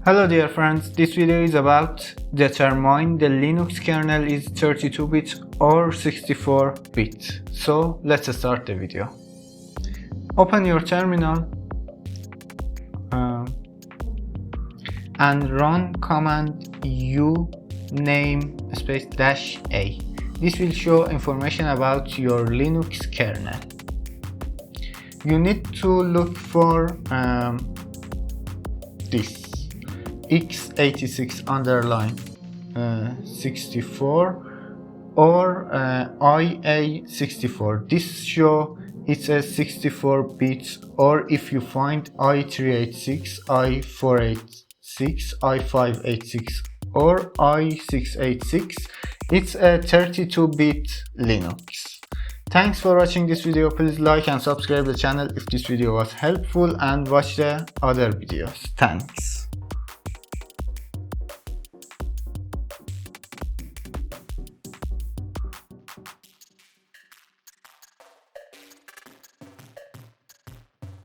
Hello dear friends, this video is about determine the Linux kernel is 32-bit or 64-bit. So let's start the video. Open your terminal and run command uname -a. This will show information about your Linux kernel. You need to look for this x86_64 or IA64. This show it's a 64-bit, or if you find i386, i486, i586 or i686, it's a 32-bit Linux. Thanks for watching this video. Please like and subscribe the channel if this video was helpful and watch the other videos. Thanks.